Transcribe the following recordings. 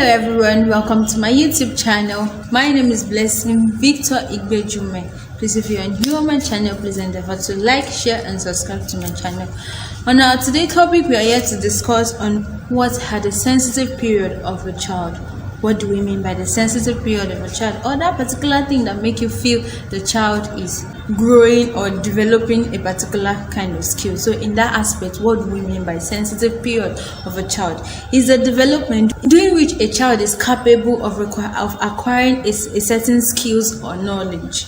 Hello everyone, welcome to my YouTube channel. My name is Blessing Victor Igbejume. Please, if you are new on my channel, please endeavor to like, share and subscribe to my channel. On our today's topic, we are here to discuss on what are the sensitive period of a child. What do we mean by the sensitive period of a child, or that particular thing that make you feel the child is growing or developing a particular kind of skill? So in that aspect, what do we mean by sensitive period of a child? Is the development during which a child is capable of acquiring a certain skills or knowledge.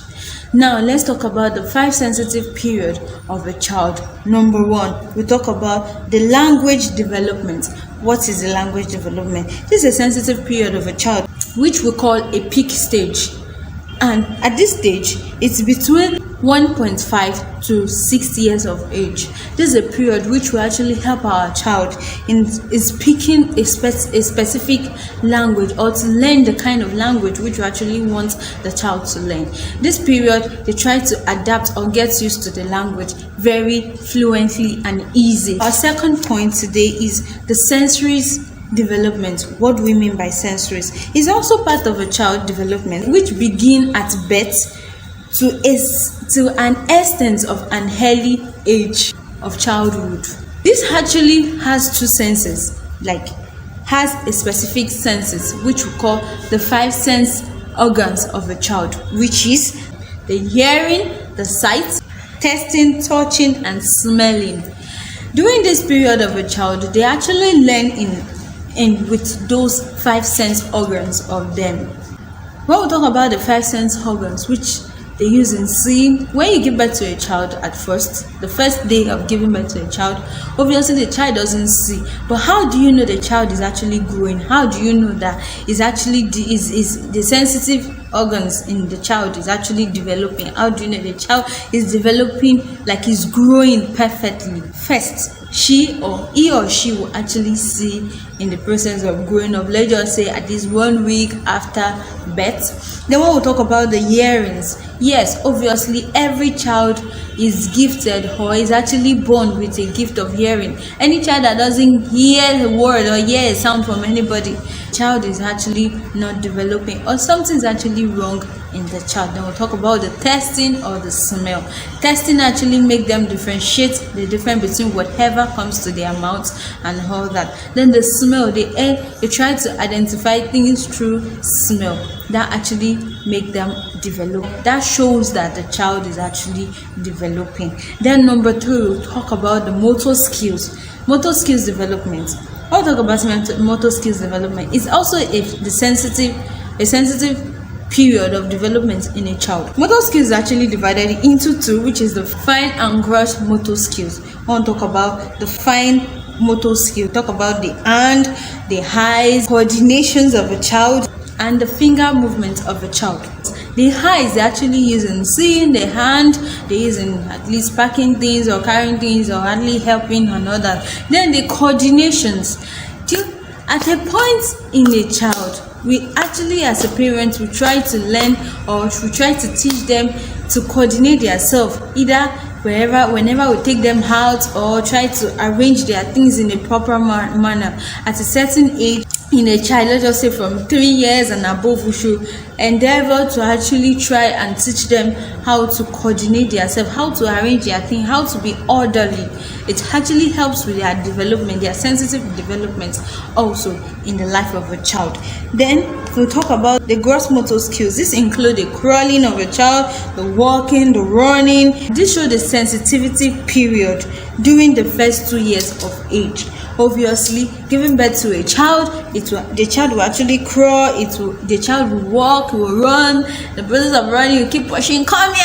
Now let's talk about the 5 sensitive period of a child. Number 1, we talk about the language development. What is the language development? This is a sensitive period of a child which we call a peak stage, and at this stage it's between 1.5 to 6 years of age. This is a period which will actually help our child in speaking a specific language, or to learn the kind of language which we actually want the child to learn. This period, they try to adapt or get used to the language very fluently and easy. Our second point today is the sensories development. What do we mean by sensories? It's also part of a child development which begin at birth to an extent of an early age of childhood. This actually has 2 senses, has a specific senses which we call the 5 sense organs of a child, which is the hearing, the sight, tasting, touching and smelling. During this period of a child, they actually learn in with those 5 sense organs of them. When we talk about the 5 sense organs which they use in seeing, when you give birth to a child, at first, the first day of giving birth to a child, obviously the child doesn't see. But how do you know the child is actually growing? How do you know that is actually the sensitive organs in the child is actually developing? How do you know the child is developing, is growing perfectly? First, he or she will actually see in the process of growing up. Let's just say at least 1 week after birth. Then when we talk about the hearings, yes, obviously every child is gifted or is actually born with a gift of hearing. Any child that doesn't hear a word or hear a sound from anybody, child is actually not developing, or something is actually wrong in the child. Then we'll talk about the tasting or the smell. Tasting actually make them differentiate the difference between whatever comes to their mouth and all that. Then the smell, they try to identify things through smell. That actually make them develop. That shows that the child is actually developing. Then number 2, we'll talk about the motor skills. Motor skills development. I'll talk about motor skills development. It's also a sensitive period of development in a child. Motor skills is actually divided into 2, which is the fine and gross motor skills. I want to talk about the fine motor skill. Talk about the hand, the eyes, coordinations of a child, and the finger movement of a child. The eyes, they're actually using seeing. The hand, they're using at least packing things or carrying things or hardly helping another. Then the coordinations. At a point in a child, we actually as a parent, we try to learn or we try to teach them to coordinate themselves, either whenever we take them out, or try to arrange their things in a proper manner. At a certain age in a child, let's just say from 3 years and above, we should endeavor to actually try and teach them how to coordinate themselves, how to arrange their thing, how to be orderly. It actually helps with their development, their sensitive development also in the life of a child. Then we'll talk about the gross motor skills. This includes the crawling of a child, the walking, the running. This shows the sensitivity period during the first 2 years of age. Obviously, giving birth to a child, the child will actually crawl, the child will walk, will run. The process of running, you keep pushing, come here.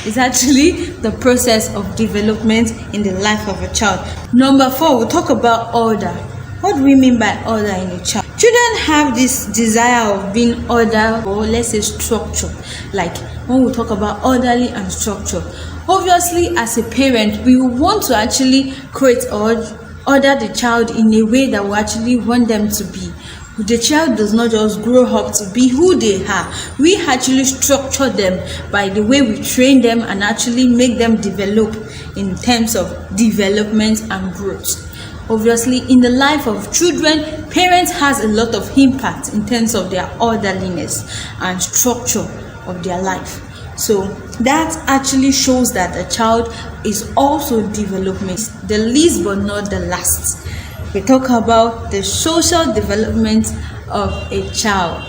It's actually the process of development in the life of a child. Number 4, we'll talk about order. What do we mean by order in a child? Children have this desire of being order, or let's say structure. Like when we talk about orderly and structure, obviously as a parent, we want to actually create or order the child in a way that we actually want them to be. The child does not just grow up to be who they are. We actually structure them by the way we train them and actually make them develop in terms of development and growth. Obviously, in the life of children, parents has a lot of impact in terms of their orderliness and structure of their life. So that actually shows that a child is also development, the least but not the last. We talk about the social development of a child.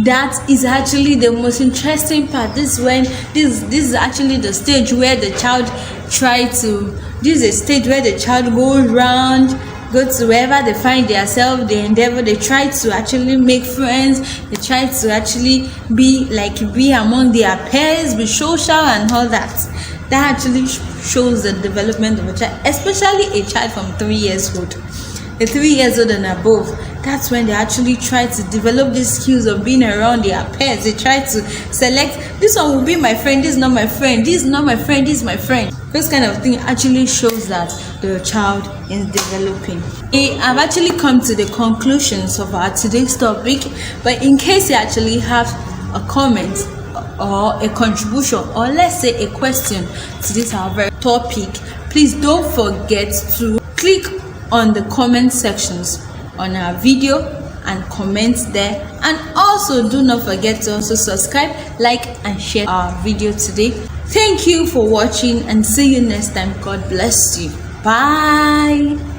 That is actually the most interesting part. This is actually the stage where the child this is a stage where the child goes around, go to wherever they find themselves, they endeavor, they try to actually make friends, they try to actually be among their peers, be social and all that. That actually shows the development of a child, especially a child from 3 years old. 3 years old and above, that's when they actually try to develop these skills of being around their peers. They try to select, this one will be my friend, this is not my friend, this is not my friend, this is my friend. This kind of thing actually shows that the child is developing. I've actually come to the conclusions of our today's topic, but in case you actually have a comment or a contribution, or let's say a question to this our very topic, please don't forget to click on the comment sections on our video and comment there, and also do not forget to also subscribe, like and share our video today. Thank you for watching and see you next time. God bless you. Bye.